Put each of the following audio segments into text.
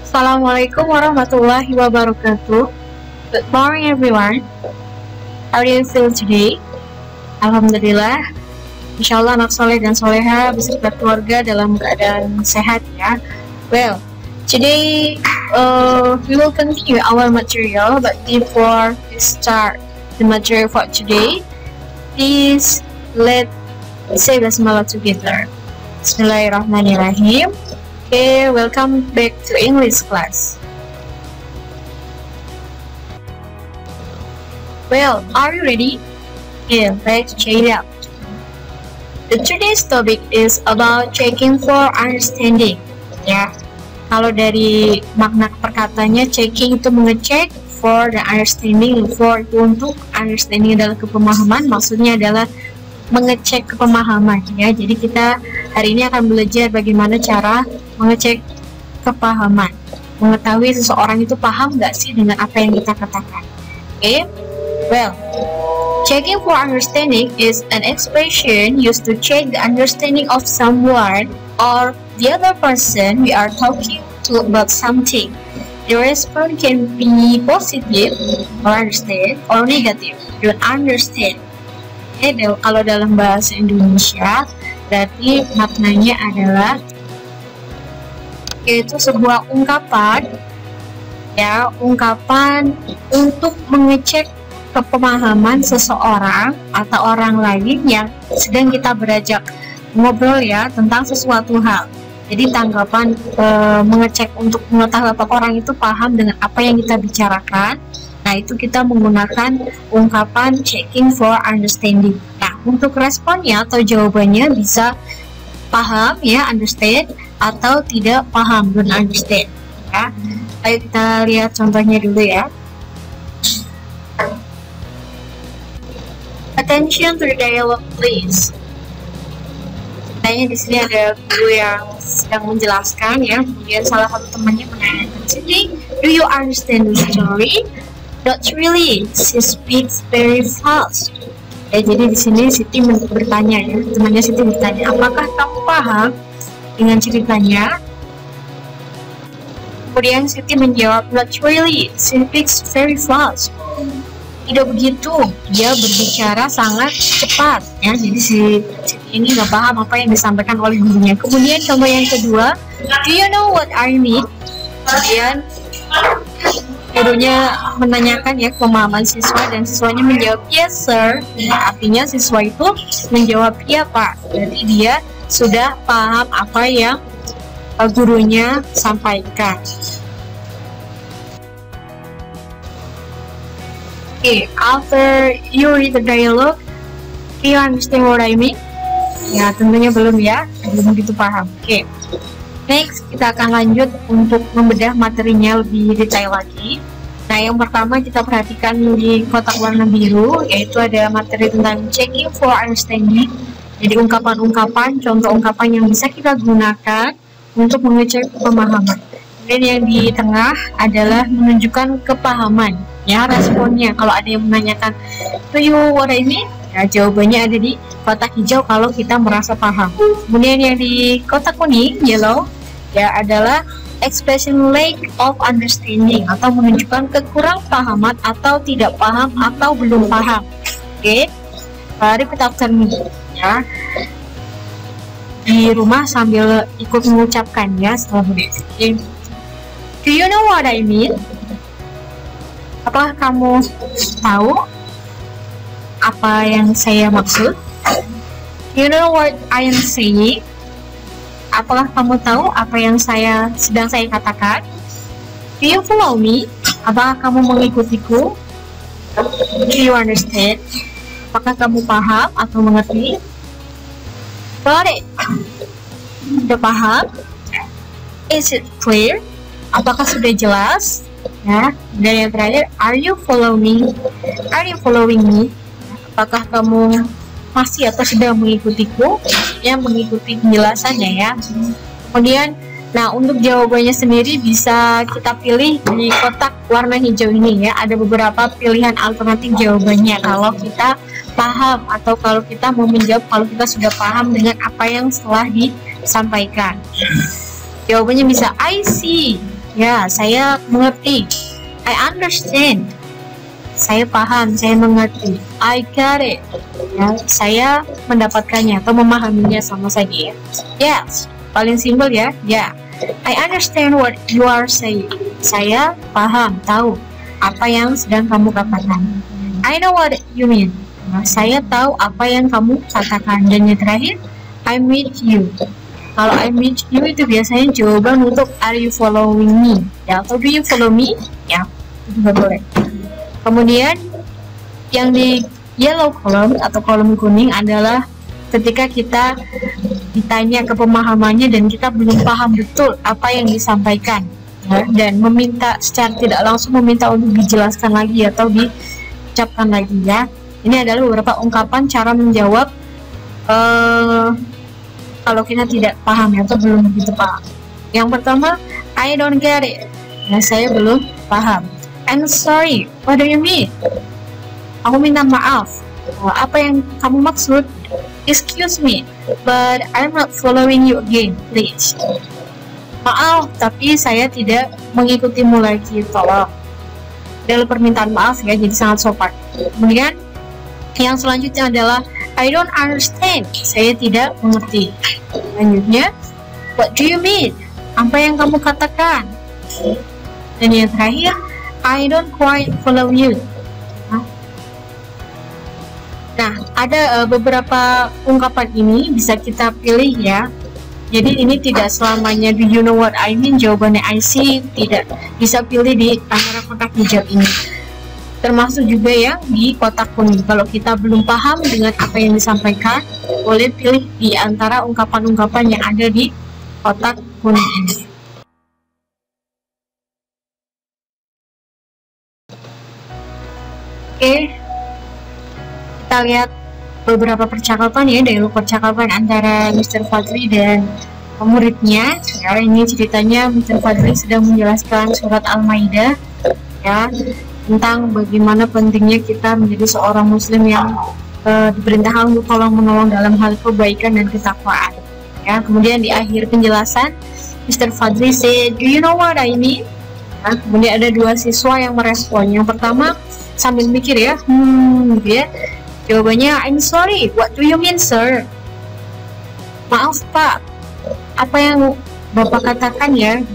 Assalamualaikum warahmatullahi wabarakatuh. Good morning everyone. How do you feel today? Alhamdulillah, insyaallah anak soleh dan soleha beserta keluarga dalam keadaan sehat ya. Well, today we will continue our material, but before we start the material for today, please let's say basmalah together. Bismillahirrahmanirrahim. Okay, welcome back to English class. Well, are you ready? Yeah, let's check it out. Today's topic is about checking for understanding. Ya, kalau dari makna perkataannya, checking itu mengecek, for the understanding, for itu untuk, understanding adalah kepemahaman, maksudnya adalah mengecek kepemahaman ya. Jadi kita hari ini akan belajar bagaimana cara mengecek kepahaman, mengetahui seseorang itu paham nggak sih dengan apa yang kita katakan. Okay, well, checking for understanding is an expression used to check the understanding of someone or the other person we are talking to about something. The response can be positive or understand or negative. Don't understand. Okay, kalau dalam bahasa Indonesia berarti maknanya adalah yaitu sebuah ungkapan ya, ungkapan untuk mengecek kepemahaman seseorang atau orang lain yang sedang kita beranjak ngobrol ya tentang sesuatu hal. Jadi tanggapan mengecek untuk mengetahui apakah orang itu paham dengan apa yang kita bicarakan. Nah, itu kita menggunakan ungkapan checking for understanding. Nah, untuk responnya atau jawabannya bisa paham ya, understand, atau tidak paham, don't understand ya. Ayo kita lihat contohnya dulu ya. Attention to the dialogue please. Kayaknya di sini ada guru yang sedang menjelaskan ya, kemudian salah satu temannya menanyakan, Siti, do you understand the story? Not really, she speaks very fast. Ya, jadi di sini Siti bertanya ya, temannya Siti bertanya, apakah kamu paham dengan ceritanya? Kemudian Siti menjawab, not really, she speaks very fast. Tidak begitu, dia berbicara sangat cepat ya. Jadi si Siti ini nggak paham apa yang disampaikan oleh gurunya. Kemudian contoh yang kedua, do you know what I mean? Kemudian gurunya menanyakan ya pemahaman siswa dan siswanya menjawab yes sir. Nah, artinya siswa itu menjawab iya pak. Jadi dia sudah paham apa yang gurunya sampaikan. Okay, after you read the dialogue, do you understand what I mean? Ya, tentunya belum ya, belum begitu paham. Okay, next kita akan lanjut untuk membedah materinya lebih detail lagi. Nah, yang pertama kita perhatikan di kotak warna biru, yaitu ada materi tentang checking for understanding. Jadi ungkapan-ungkapan, contoh ungkapan yang bisa kita gunakan untuk mengecek pemahaman. Dan yang di tengah adalah menunjukkan kepahaman ya, responnya. Kalau ada yang menanyakan, do you what I mean? Ya, jawabannya ada di kotak hijau kalau kita merasa paham. Kemudian yang di kotak kuning, yellow, ya adalah expression lack of understanding atau menunjukkan kekurang pahaman atau tidak paham atau belum paham. Oke, repeat after me ya. Di rumah sambil ikut mengucapkan ya setelah berdiri. Do you know what I mean? Apakah kamu tahu apa yang saya maksud? Do you know what I am saying? Apakah kamu tahu apa yang sedang saya katakan? Do you follow me? Apakah kamu mengikutiku? Do you understand? Apakah kamu paham atau mengerti? Got it? Sudah paham? Is it clear? Apakah sudah jelas? Ya. Dan yang terakhir, are you following me? Are you following me? Apakah kamu masih atau sudah mengikutiku? Ya, mengikuti penjelasannya ya. Kemudian, nah untuk jawabannya sendiri bisa kita pilih di kotak warna hijau ini ya. Ada beberapa pilihan alternatif jawabannya kalau kita paham atau kalau kita mau menjawab kalau kita sudah paham dengan apa yang telah disampaikan. Jawabannya bisa I see, Ya, saya mengerti. I understand. Saya paham, saya mengerti. I got it. Ya, saya mendapatkannya atau memahaminya sama saja ya. Yes, paling simpel ya. Ya, I understand what you are saying. Saya paham, tahu apa yang sedang kamu katakan. I know what you mean. Nah, saya tahu apa yang kamu katakan. Dan yang terakhir, I meet you. Kalau I meet you itu biasanya jawaban untuk are you following me? Ya, atau do you follow me? Ya, itu juga boleh. Kemudian yang di yellow column atau kolom kuning adalah ketika kita ditanya ke pemahamannya dan kita belum paham betul apa yang disampaikan, ya, dan meminta secara tidak langsung meminta untuk dijelaskan lagi atau diucapkan lagi ya. Ini adalah beberapa ungkapan cara menjawab kalau kita tidak paham ya, atau belum begitu paham. Yang pertama, I don't get it. Nah, saya belum paham. I'm sorry, what do you mean? Aku minta maaf. Apa yang kamu maksud? Excuse me, but I'm not following you again, please. Maaf, tapi saya tidak mengikutimu lagi, tolong. Dalam permintaan maaf ya, jadi sangat sopan. Kemudian yang selanjutnya adalah I don't understand. Saya tidak mengerti. Selanjutnya, what do you mean? Apa yang kamu katakan? Dan yang terakhir, I don't quite follow you. Nah, ada beberapa ungkapan ini bisa kita pilih ya. Jadi ini tidak selamanya do you know what I mean, jawabannya I see, tidak. Bisa pilih di antara kotak hijau ini. Termasuk juga yang di kotak kuning. Kalau kita belum paham dengan apa yang disampaikan, boleh pilih di antara ungkapan-ungkapan yang ada di kotak kuning ini. Oke, kita lihat beberapa percakapan ya, dialog percakapan antara Mr. Fadli dan muridnya. Ya, ini ceritanya Mr. Fadli sedang menjelaskan surat Al-Maidah ya, tentang bagaimana pentingnya kita menjadi seorang muslim yang diperintahkan untuk tolong menolong dalam hal kebaikan dan ketakwaan. Ya, kemudian di akhir penjelasan Mr. Fadli say, do you know what I mean? Nah, kemudian ada dua siswa yang merespon. Yang pertama sambil mikir ya, gitu ya. Jawabannya, I'm sorry, what do you mean, sir? Maaf, Pak. Apa yang Bapak katakan ya?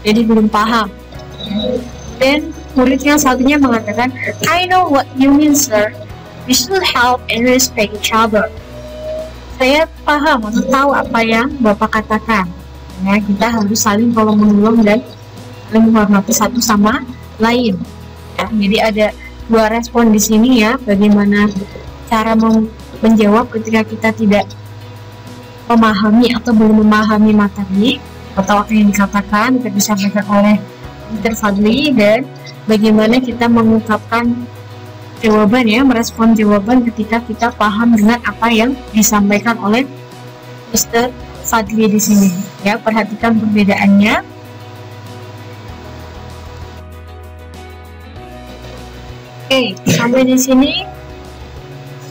Jadi belum paham. Dan murid yang satunya mengatakan, I know what you mean, sir. We should help and respect each other. Saya paham atau tahu apa yang Bapak katakan. Ya, kita harus saling tolong menolong dan saling menghormati satu sama lain. Ya, jadi ada dua respon di sini ya, bagaimana cara menjawab ketika kita tidak memahami atau belum memahami materi atau apa yang dikatakan yang disampaikan oleh Mr. Fadli, dan bagaimana kita mengungkapkan jawaban ya, merespon jawaban ketika kita paham dengan apa yang disampaikan oleh Mr. Fadli di sini ya. Perhatikan perbedaannya. Oke, sampai di sini.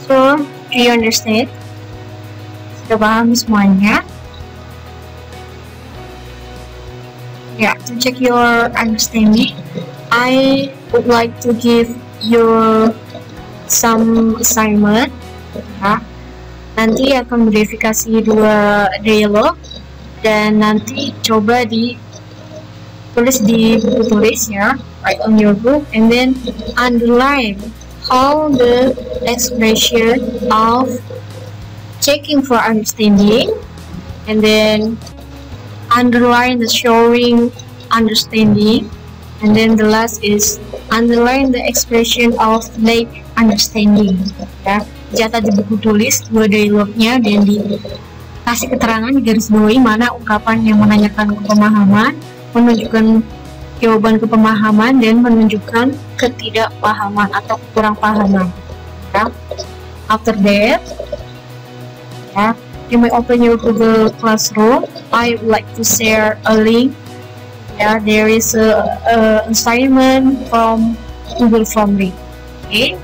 So, do you understand? Sudah paham semuanya? Ya, to check your understanding, I would like to give you some assignment. Ya. Nanti akan verifikasi dua dialog dan nanti coba ditulis di buku tulis ya. Write on your book and then underline all the expression of checking for understanding, and then underline the showing understanding, and then the last is underline the expression of lack understanding ya. Catat di buku tulis dua dialognya dan dikasih keterangan di garis bawahi mana ungkapan yang menanyakan kepemahaman, menunjukkan jawaban kepemahaman, dan menunjukkan ketidakpahaman atau kurang pahaman ya. After that ya, you may open your Google Classroom. I would like to share a link ya. There is a assignment from Google Form link. Okay,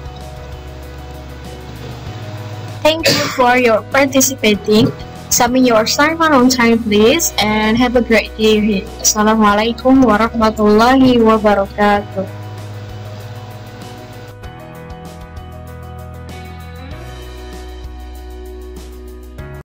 thank you for your participating. Submit your assignment on time, please, and have a great day ahead. Assalamualaikum warahmatullahi wabarakatuh.